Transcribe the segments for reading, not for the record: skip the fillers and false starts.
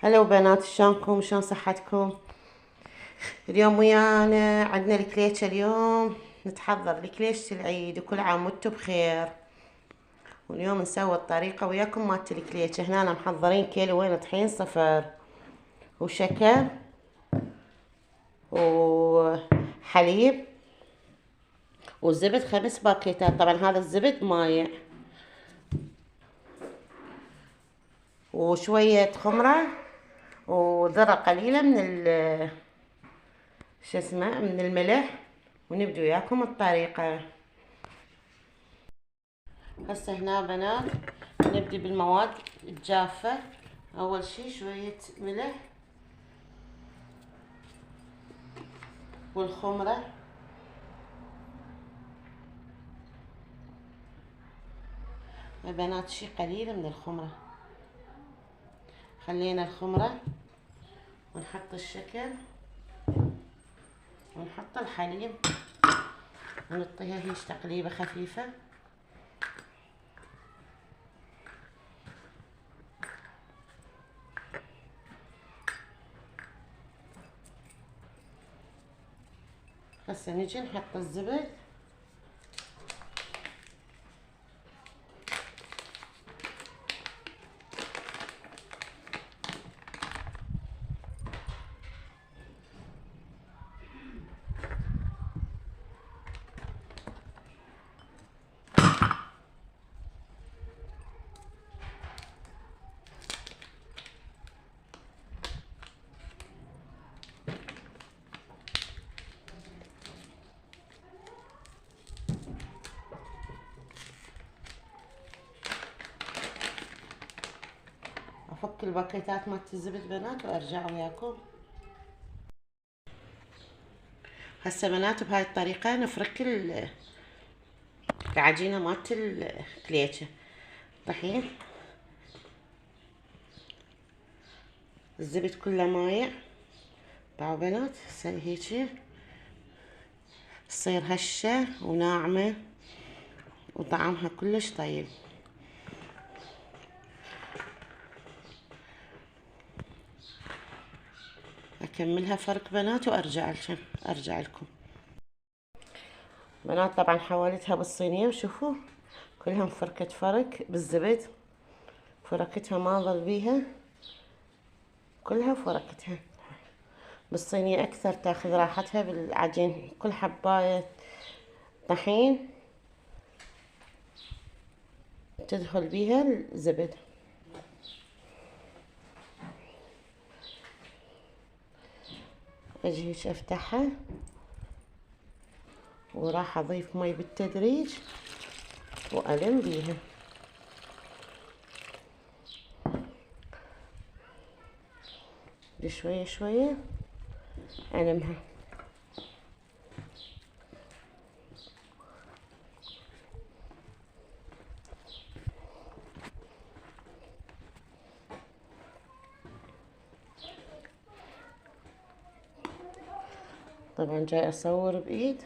هلا بنات، شلونكم؟ شلون صحتكم؟ اليوم ويانا عندنا الكليشة. اليوم نتحضر لكليشة العيد، وكل عام وانتم بخير. واليوم نسوي الطريقة وياكم مالت الكليشة. هنا أنا محضرين كيلوين طحين صفر، وشكر، وحليب، وزبد 5 باكيتات. طبعا هذا الزبد مايع، وشوية خمرة، وذرة قليلة من شو اسمه من الملح. ونبدو وياكم الطريقة. هسه هنا بنات نبدي بالمواد الجافة. اول شي شوية ملح، والخمرة، يا بنات شي قليل من الخمرة. خلينا الخمرة، ونحط الشكر، ونحط الحليب، ونعطيها هيش تقليبة خفيفة. هسه نجي نحط الزبد، افك الباكيتات مالت الزبد بنات وارجع وياكم. هسه بنات بهاي الطريقة نفرك العجينة مالت الكليشة. طحين، الزبد كله مايع. باعوا بنات هسه هيجي تصير هشة وناعمة، وطعمها كلش طيب. اكملها فرك بنات ارجع لكم. بنات طبعا حولتها بالصينية، وشوفوا كلها مفركة فرك بالزبد. فركتها ما ظل بيها، كلها فركتها بالصينية. اكثر تاخذ راحتها بالعجين. كل حباية طحين تدخل بيها الزبد. اجي هيك افتحها، وراح اضيف مي بالتدريج والم بيها. شوية شوية المها. طبعا جاي اصور بايد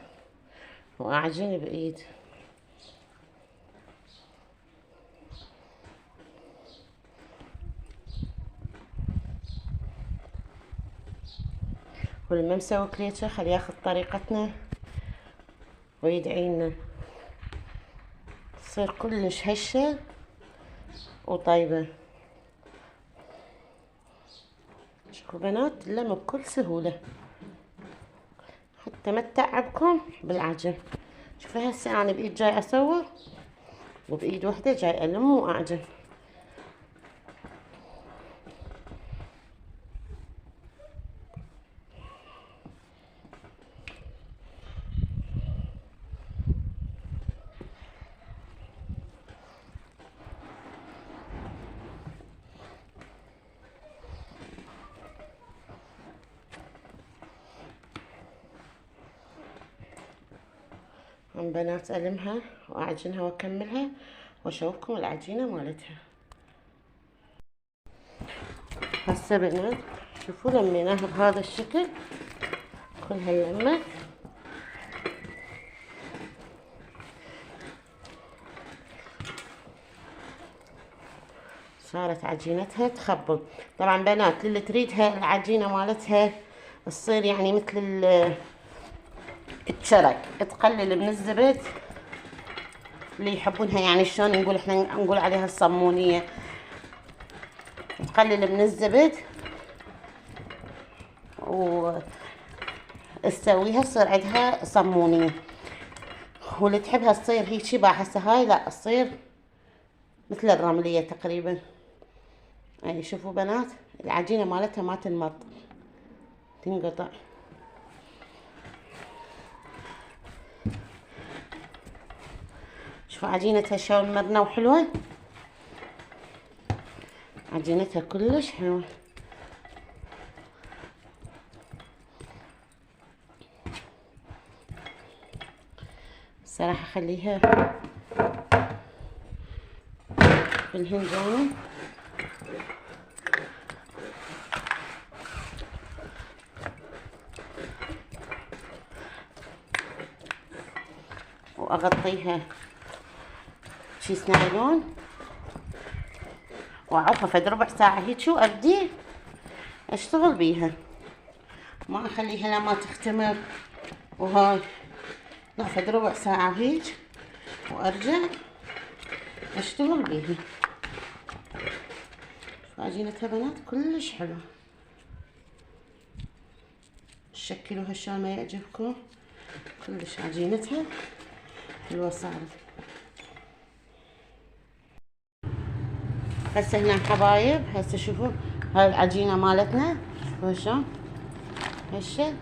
واعجن بايد. واللي مسوي كليتشة خليه ياخذ طريقتنا ويدعينا، تصير كلش هشة وطيبة. شوفوا بنات تلم بكل سهولة، حتى ما تتعبكم بالعجن. شوفوا هسه انا بايد جاي اصور، وبايد واحدة جاي الم واعجن. هم بنات المها واعجنها واكملها، واشوفكم العجينة مالتها. هسه بنات شوفوا لميناها بهذا الشكل كلها اللمة. صارت عجينتها تخبل. طبعا بنات اللي تريدها العجينة مالتها تصير يعني مثل الشرق، تقلل من الزبد. اللي يحبونها يعني شلون نقول احنا نقول عليها الصمونية، تقلل من الزبد وتسويها تصير عندها صمونية. واللي تحبها تصير هيجي هسه هاي لا تصير مثل الرملية تقريبا. يعني شوفوا بنات العجينة مالتها ما تنمط تنقطع. شوفوا عجينتها شلون مرنة وحلوة، عجينتها كلش حلوة. الصراحة خليها بالهنجانة واغطيها كيس نايلون واعطها فد ربع ساعة هيك وابدي اشتغل بيها، ما اخليها لما تختمر. وهاي فد ربع ساعة هيك وارجع اشتغل بيها. عجينتها بنات كلش حلوة، شكلوها شلون ما يعجبكم، كلش عجينتها حلوة صارت. هسه هنا حبايب هسه شوفوا هاي العجينة مالتنا، شوفوا شلون هسه.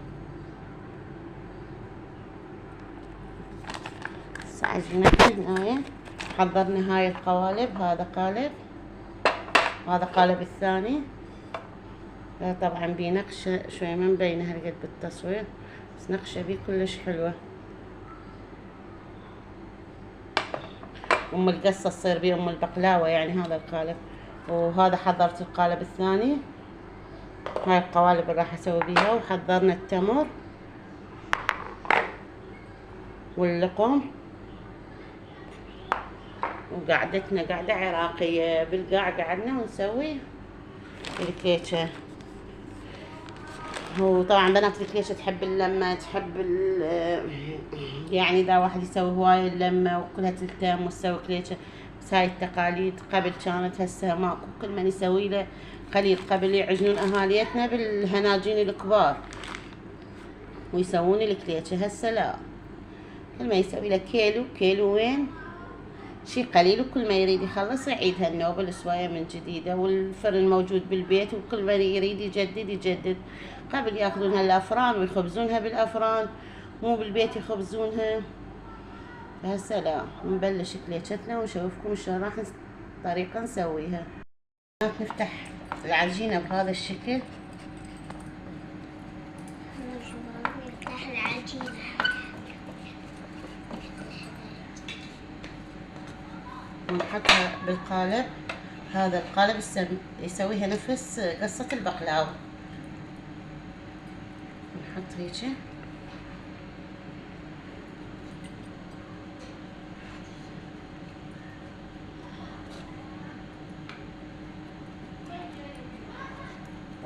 هسه عجينتنا هنايا حضرنا هاي القوالب، هذا قالب وهذا قالب الثاني. طبعا بيه نقشة شوية ما مبينة هالقد بالتصوير، بس نقشة بيه كلش حلوة. ام القصة تصير بيه ام البقلاوة يعني هذا القالب. وهذا حضرت القالب الثاني، هاي القوالب اللي راح اسوي بيها. وحضرنا التمر واللقم. وقعدتنا قعدة عراقية بالقاع، قعدنا ونسوي الكيكة. وطبعا بنات الكيكة تحب اللمة، تحب يعني اذا واحد يسوي هواي اللمة وكلها تلتم وتسوي كيكة. بس هاي التقاليد قبل كانت، هسه ماكو. كل من يسوي له قليل. قبل يعجنون اهاليتنا بالهناجين الكبار ويسوون الكليكة، هسه لا، كل ما يسوي له كيلو كيلوين شي قليل، وكل ما يريد يخلص يعيد هالنوبة السواية من جديدة. والفرن موجود بالبيت، وكل ما يريد يجدد يجدد. قبل ياخذونها الافران ويخبزونها بالافران، مو بالبيت يخبزونها. هسه لا، نبلش كليكتنا ونشوفكم شلون راح طريقة نسويها. نفتح العجينة بهذا الشكل، نفتح العجينة ونحطها بالقالب. هذا القالب يسويها نفس قصة البقلاوة. نحط هيجي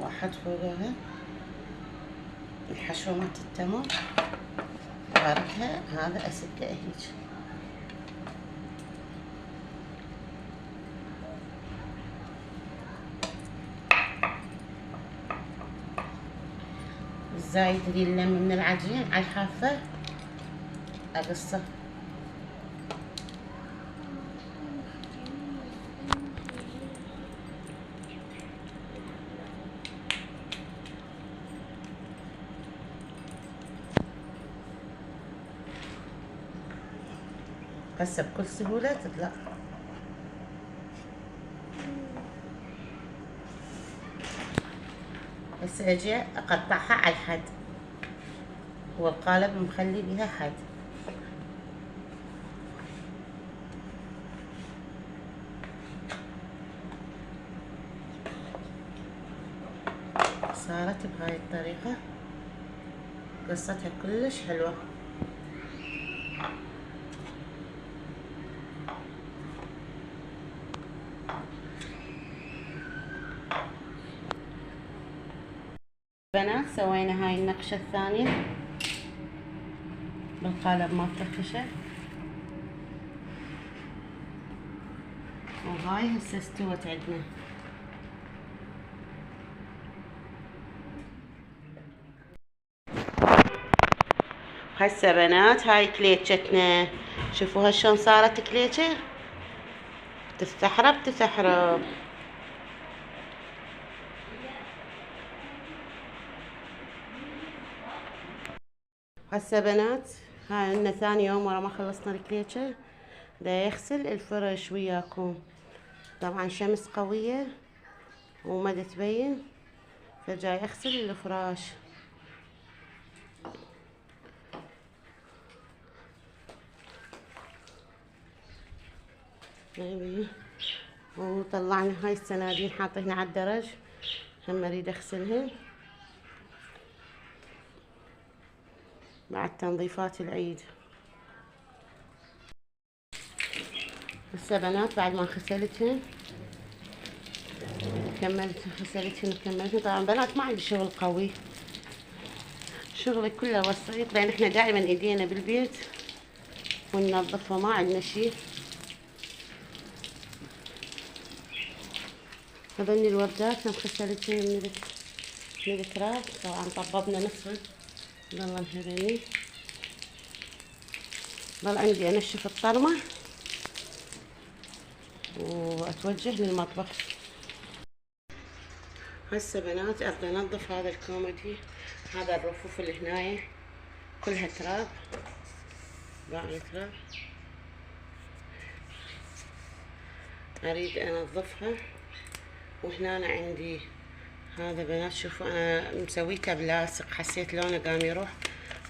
واحط فوقها الحشو مالت التمر وباركها. هذا اسكه هيك. الزايد اللي اللم من العجين على الحافة اقصه. هسه بكل سهولة تطلع. هسه اجي اقطعها على الحد، هو القالب مخلي بيها حد. صارت بهاي الطريقة، قصتها كلش حلوة. بنات سوينا هاي النقشة الثانية بالقالب مالت الخشب، وهاي هسه استوت عندنا. هسه بنات هاي كليتشتنا، شوفوها شلون صارت كليتشة، تستحرب تسحرب. هسه بنات هاي لنا ثاني يوم ورا ما خلصنا الكليتشة، دا يغسل الفرش وياكم. طبعا شمس قوية وما تبين، فجاي اغسل الفراش. وطلعنا هاي السنادين حاطينها على الدرج، هم اريد اغسلهن بعد تنظيفات العيد. هسه بنات بعد ما غسلتهن غسلتهن وكملتهن. طبعا بنات ما عندي شغل قوي، شغلي كله بسيط، لان احنا دائما ايدينا بالبيت وننظفها، ما عندنا شي. هذني الوردات هم غسلتهن من التراب، طبعا طببنا نصهن ظلن هذني. ظل عندي انشف الطرمة واتوجه للمطبخ. هسه بنات ابدا انظف هذا الكومودي، هذا الرفوف اللي هنايا كلها تراب، باع تراب، اريد انظفها. وهنا عندي هذا بنات شوفوا انا مسويته بلاصق، حسيت لونه قام يروح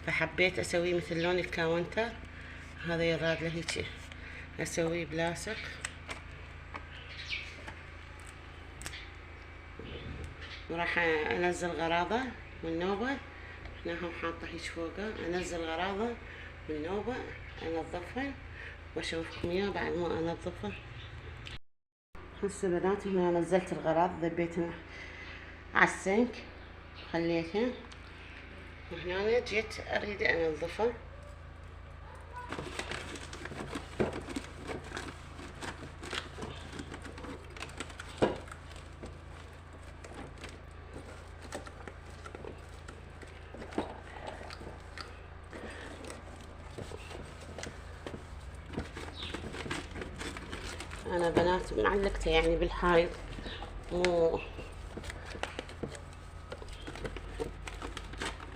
فحبيت اسويه مثل لون الكاونتر، هذا يراد له هيجي اسويه بلاصق. وراح انزل غراضه من نوبه، هنا هم حاطه هيك فوقه، انزل غراضه من نوبه انظفها واشوفكم اياه بعد ما انظفها. هسه بنات هنا نزلت الغراض، ذبيتها على السنك خليتها، وهنا جيت اريد انظفها. انا بنات معلقتها يعني بالحايط،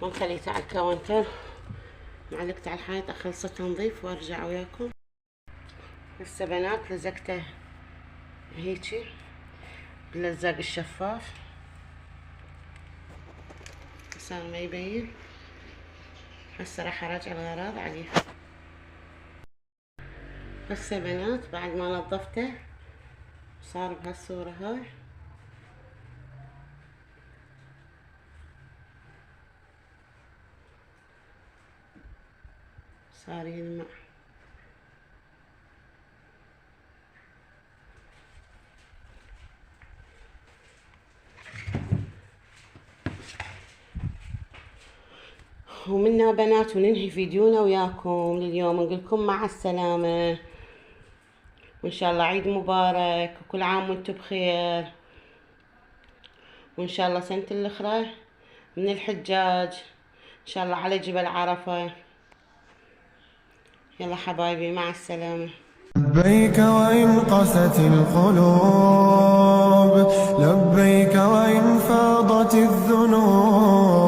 ما خليتها على الكاونتر، معلقتها على الحايط اخلص تنظيف وارجع وياكم. هسه بنات لزقته هيجي باللزاق الشفاف صار ما يبين. هسه راح اراجع الغراض عليه. هسه بنات بعد ما نظفته صار بهالصورة هاي، صار يلمع. ومنا بنات وننهي فيديونا وياكم لليوم، نقول لكم مع السلامة، وإن شاء الله عيد مبارك وكل عام وانتم بخير، وإن شاء الله سنة الأخرى من الحجاج إن شاء الله على جبل عرفة. يلا حبايبي مع السلامة. لبيك وإن قست القلوب، لبيك وإن فاضت الذنوب،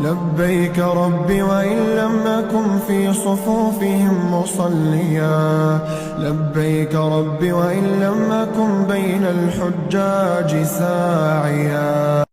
لبيك ربي وإن لم أكن في صفوفهم مصليا، لبيك ربي وإن لم أكن بين الحجاج ساعيا.